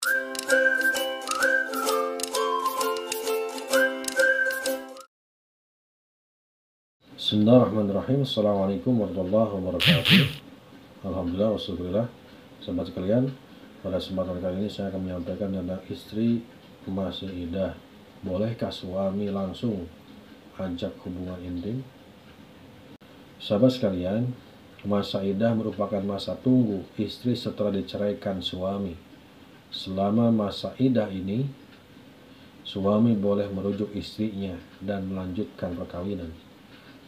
Bismillahirrahmanirrahim. Assalamualaikum warahmatullahi wabarakatuh. Alhamdulillah wassalatu. Sahabat sekalian, pada kesempatan kali ini saya akan menyampaikan tentang istri masih iddah. Bolehkah suami langsung ajak hubungan intim? Sahabat sekalian, masa iddah merupakan masa tunggu istri setelah diceraikan suami. Selama masa iddah ini, suami boleh merujuk istrinya dan melanjutkan perkawinan.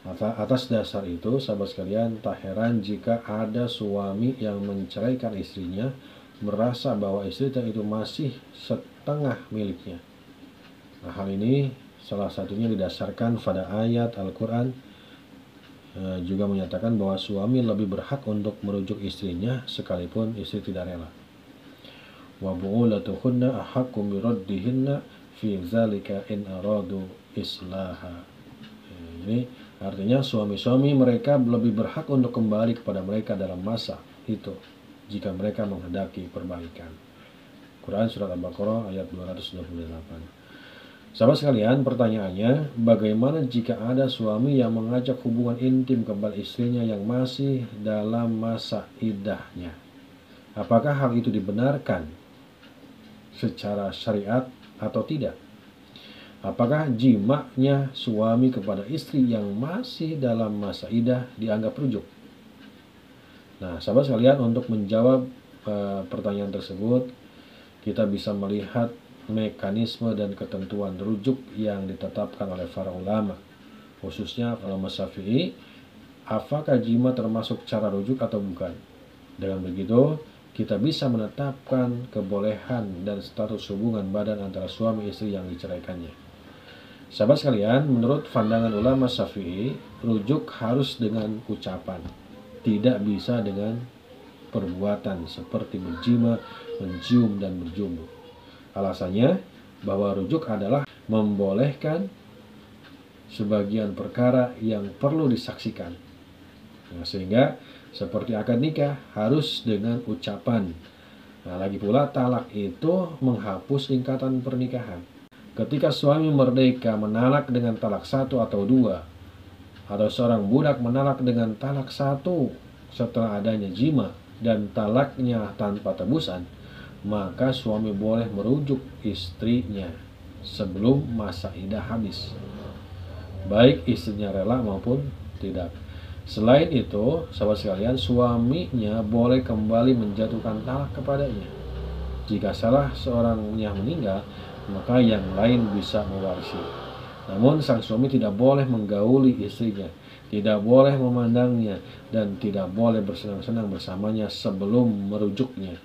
Atas dasar itu, sahabat sekalian, tak heran jika ada suami yang menceraikan istrinya merasa bahwa istrinya itu masih setengah miliknya. Nah, hal ini salah satunya didasarkan pada ayat Al-Quran juga menyatakan bahwa suami lebih berhak untuk merujuk istrinya sekalipun istri tidak rela. Wa bu'ulatuhunna ahaqqu biraddihinna fi dzalika in aradu islaha. Ini artinya suami-suami mereka lebih berhak untuk kembali kepada mereka dalam masa itu jika mereka menghendaki perbaikan. Quran Surat Al-Baqarah ayat 228. Sahabat sekalian, pertanyaannya, bagaimana jika ada suami yang mengajak hubungan intim kepada istrinya yang masih dalam masa iddahnya? Apakah hal itu dibenarkan secara syariat atau tidak? Apakah jimaknya suami kepada istri yang masih dalam masa iddah dianggap rujuk? Nah, sahabat sekalian, untuk menjawab pertanyaan tersebut, kita bisa melihat mekanisme dan ketentuan rujuk yang ditetapkan oleh para ulama, khususnya ulama Syafi'i. Apakah jima termasuk cara rujuk atau bukan? Dengan begitu, kita bisa menetapkan kebolehan dan status hubungan badan antara suami istri yang diceraikannya. Sahabat sekalian, menurut pandangan ulama Syafi'i, rujuk harus dengan ucapan, tidak bisa dengan perbuatan seperti berjima, mencium, dan berjumbu. Alasannya bahwa rujuk adalah membolehkan sebagian perkara yang perlu disaksikan. Nah, sehingga seperti akad nikah harus dengan ucapan. Nah, lagi pula talak itu menghapus ikatan pernikahan. Ketika suami merdeka menalak dengan talak 1 atau 2, atau seorang budak menalak dengan talak 1 setelah adanya jima dan talaknya tanpa tebusan, maka suami boleh merujuk istrinya sebelum masa iddah habis, baik istrinya rela maupun tidak. Selain itu, sahabat sekalian, suaminya boleh kembali menjatuhkan talak kepadanya. Jika salah seorangnya meninggal, maka yang lain bisa mewarisi. Namun sang suami tidak boleh menggauli istrinya, tidak boleh memandangnya, dan tidak boleh bersenang-senang bersamanya sebelum merujuknya.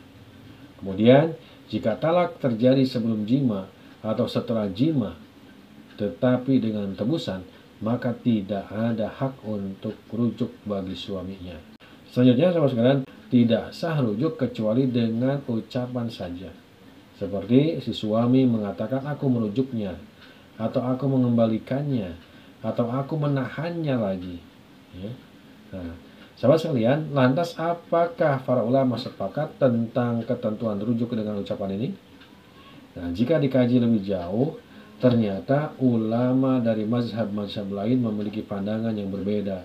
Kemudian, jika talak terjadi sebelum jima atau setelah jima, tetapi dengan tebusan, maka tidak ada hak untuk rujuk bagi suaminya. Selanjutnya, sahabat sekalian, tidak sah rujuk kecuali dengan ucapan saja. Seperti si suami mengatakan aku merujuknya, atau aku mengembalikannya, atau aku menahannya lagi. Ya. Nah, sahabat sekalian, lantas apakah para ulama sepakat tentang ketentuan rujuk dengan ucapan ini? Nah, jika dikaji lebih jauh, ternyata ulama dari mazhab-mazhab lain memiliki pandangan yang berbeda.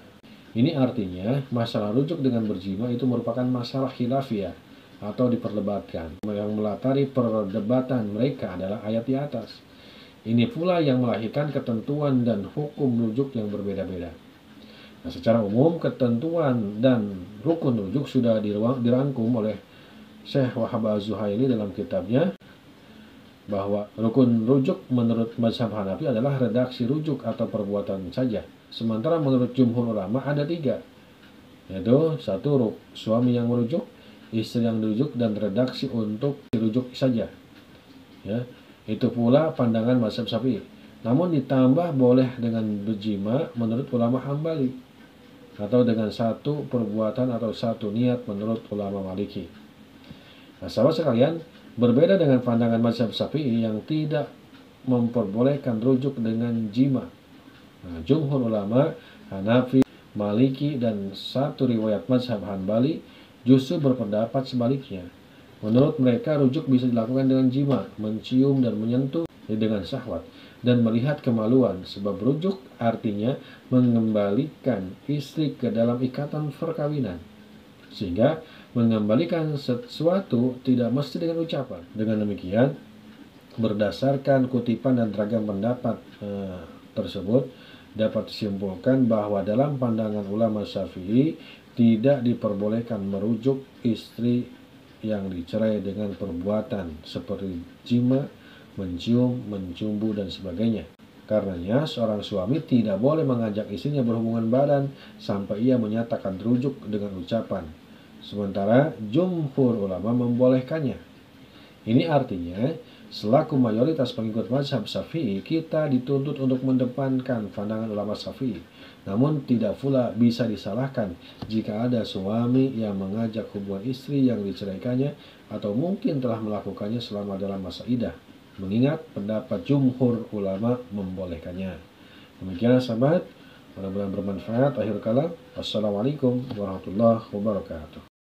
Ini artinya masalah rujuk dengan berjima itu merupakan masalah khilafiyah atau diperdebatkan. Yang melatari perdebatan mereka adalah ayat di atas. Ini pula yang melahirkan ketentuan dan hukum rujuk yang berbeda-beda. Nah, secara umum ketentuan dan rukun rujuk sudah dirangkum oleh Syekh Wahab Az-Zuhaili dalam kitabnya, bahwa rukun rujuk menurut mazhab Hanafi adalah redaksi rujuk atau perbuatan saja. Sementara menurut jumhur ulama ada 3, yaitu 1 suami yang merujuk, istri yang dirujuk, dan redaksi untuk dirujuk saja. Ya, itu pula pandangan mazhab Syafi'i. Namun ditambah boleh dengan berjima menurut ulama Hambali, atau dengan 1 perbuatan atau 1 niat menurut ulama Maliki. Nah, sahabat sekalian, berbeda dengan pandangan mazhab Syafi'i yang tidak memperbolehkan rujuk dengan jima. Nah, jumhur ulama Hanafi, Maliki, dan 1 riwayat mazhab Hanbali justru berpendapat sebaliknya. Menurut mereka, rujuk bisa dilakukan dengan jima, mencium dan menyentuh dengan syahwat, dan melihat kemaluan, sebab rujuk artinya mengembalikan istri ke dalam ikatan perkawinan. Sehingga mengembalikan sesuatu tidak mesti dengan ucapan. Dengan demikian, berdasarkan kutipan dan ragam pendapat tersebut, dapat disimpulkan bahwa dalam pandangan ulama Syafi'i tidak diperbolehkan merujuk istri yang dicerai dengan perbuatan seperti jima, mencium, mencumbu, dan sebagainya. Karenanya, seorang suami tidak boleh mengajak istrinya berhubungan badan sampai ia menyatakan rujuk dengan ucapan. Sementara jumhur ulama membolehkannya. Ini artinya, selaku mayoritas pengikut mazhab Syafi'i, kita dituntut untuk mendepankan pandangan ulama Syafi'i. Namun tidak pula bisa disalahkan jika ada suami yang mengajak hubungan istri yang diceraikannya atau mungkin telah melakukannya selama dalam masa iddah, mengingat pendapat jumhur ulama membolehkannya. Demikian sahabat, mudah-mudahan bermanfaat. Akhir kalam, wassalamualaikum warahmatullahi wabarakatuh.